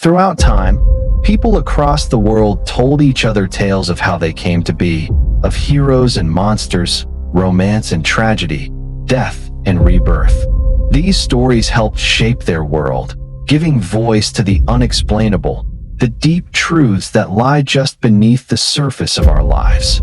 Throughout time, people across the world told each other tales of how they came to be, of heroes and monsters, romance and tragedy, death and rebirth. These stories helped shape their world, giving voice to the unexplainable, the deep truths that lie just beneath the surface of our lives.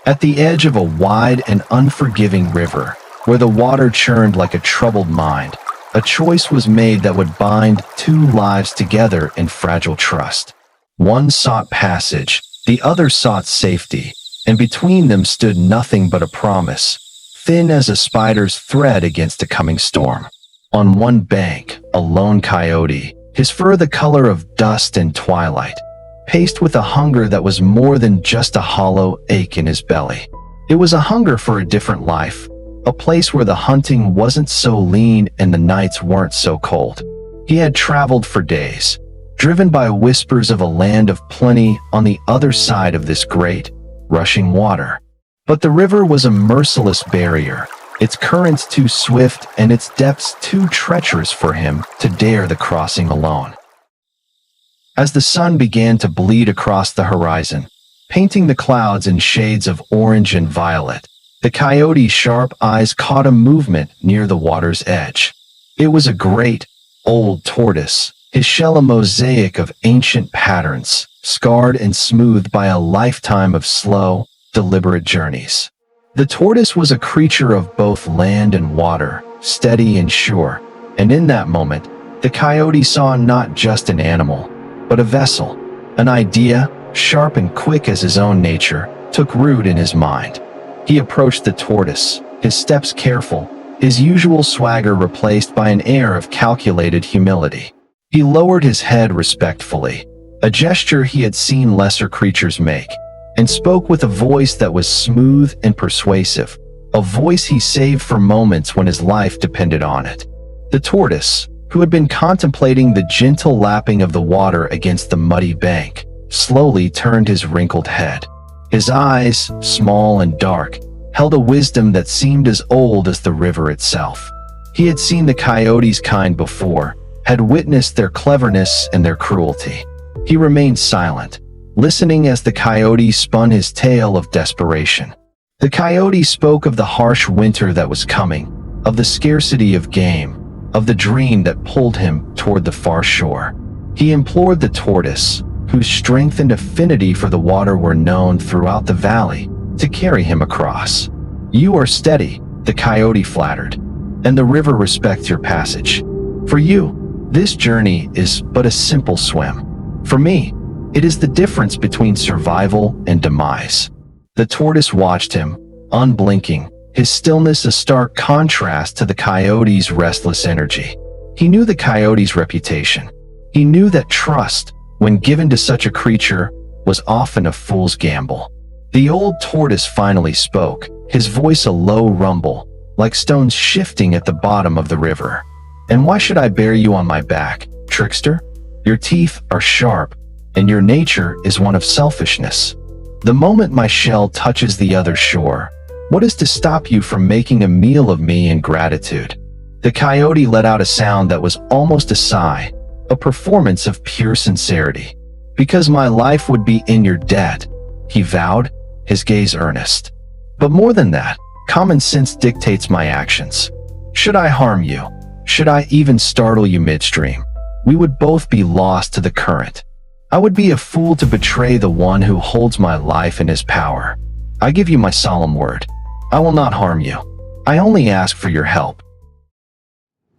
At the edge of a wide and unforgiving river, where the water churned like a troubled mind, a choice was made that would bind two lives together in fragile trust. One sought passage, the other sought safety, and between them stood nothing but a promise, thin as a spider's thread against a coming storm. On one bank, a lone coyote, his fur the color of dust and twilight, paced with a hunger that was more than just a hollow ache in his belly. It was a hunger for a different life, a place where the hunting wasn't so lean and the nights weren't so cold. He had traveled for days, driven by whispers of a land of plenty on the other side of this great, rushing water. But the river was a merciless barrier, its currents too swift and its depths too treacherous for him to dare the crossing alone. As the sun began to bleed across the horizon, painting the clouds in shades of orange and violet, the coyote's sharp eyes caught a movement near the water's edge. It was a great, old tortoise, his shell a mosaic of ancient patterns, scarred and smoothed by a lifetime of slow, deliberate journeys. The tortoise was a creature of both land and water, steady and sure, and in that moment, the coyote saw not just an animal, but a vessel. An idea, sharp and quick as his own nature, took root in his mind. He approached the tortoise, his steps careful, his usual swagger replaced by an air of calculated humility. He lowered his head respectfully, a gesture he had seen lesser creatures make, and spoke with a voice that was smooth and persuasive, a voice he saved for moments when his life depended on it. The tortoise, who had been contemplating the gentle lapping of the water against the muddy bank, slowly turned his wrinkled head. His eyes, small and dark, held a wisdom that seemed as old as the river itself. He had seen the coyote's kind before, had witnessed their cleverness and their cruelty. He remained silent, listening as the coyote spun his tale of desperation. The coyote spoke of the harsh winter that was coming, of the scarcity of game, of the dream that pulled him toward the far shore. He implored the tortoise, whose strength and affinity for the water were known throughout the valley, to carry him across. "You are steady," the coyote flattered, "and the river respects your passage. For you, this journey is but a simple swim. For me, it is the difference between survival and demise." The tortoise watched him, unblinking, his stillness a stark contrast to the coyote's restless energy. He knew the coyote's reputation. He knew that trust, when given to such a creature, was often a fool's gamble. The old tortoise finally spoke, his voice a low rumble, like stones shifting at the bottom of the river. "And why should I bear you on my back, trickster? Your teeth are sharp, and your nature is one of selfishness. The moment my shell touches the other shore, what is to stop you from making a meal of me in gratitude?" The coyote let out a sound that was almost a sigh, a performance of pure sincerity. "Because my life would be in your debt," he vowed, his gaze earnest. "But more than that, common sense dictates my actions. Should I harm you, should I even startle you midstream, we would both be lost to the current. I would be a fool to betray the one who holds my life in his power. I give you my solemn word. I will not harm you. I only ask for your help."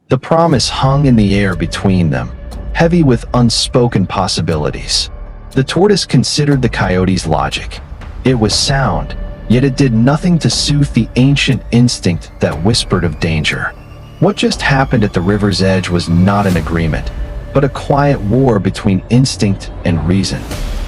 The promise hung in the air between them, heavy with unspoken possibilities. The tortoise considered the coyote's logic. It was sound, yet it did nothing to soothe the ancient instinct that whispered of danger. What just happened at the river's edge was not an agreement, but a quiet war between instinct and reason.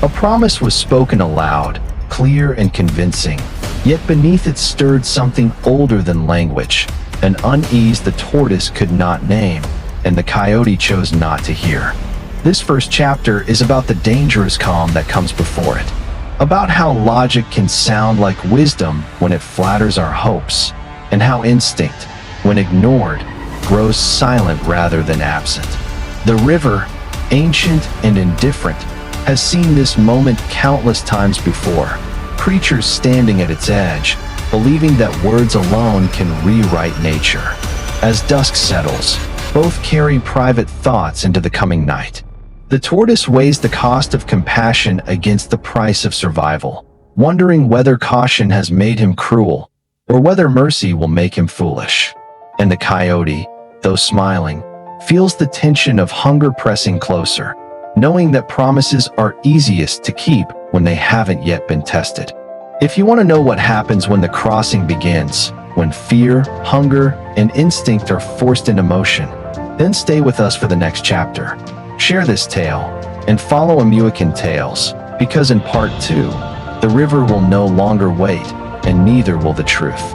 A promise was spoken aloud, clear and convincing, yet beneath it stirred something older than language, an unease the tortoise could not name, and the coyote chose not to hear. This first chapter is about the dangerous calm that comes before it, about how logic can sound like wisdom when it flatters our hopes, and how instinct, when ignored, grows silent rather than absent. The river, ancient and indifferent, has seen this moment countless times before. Creatures standing at its edge, believing that words alone can rewrite nature. As dusk settles, both carry private thoughts into the coming night. The tortoise weighs the cost of compassion against the price of survival, wondering whether caution has made him cruel or whether mercy will make him foolish. And the coyote, though smiling, feels the tension of hunger pressing closer, knowing that promises are easiest to keep when they haven't yet been tested. If you want to know what happens when the crossing begins, when fear, hunger, and instinct are forced into motion, then stay with us for the next chapter. Share this tale and follow Amewican Tales, because in part 2, the river will no longer wait, and neither will the truth.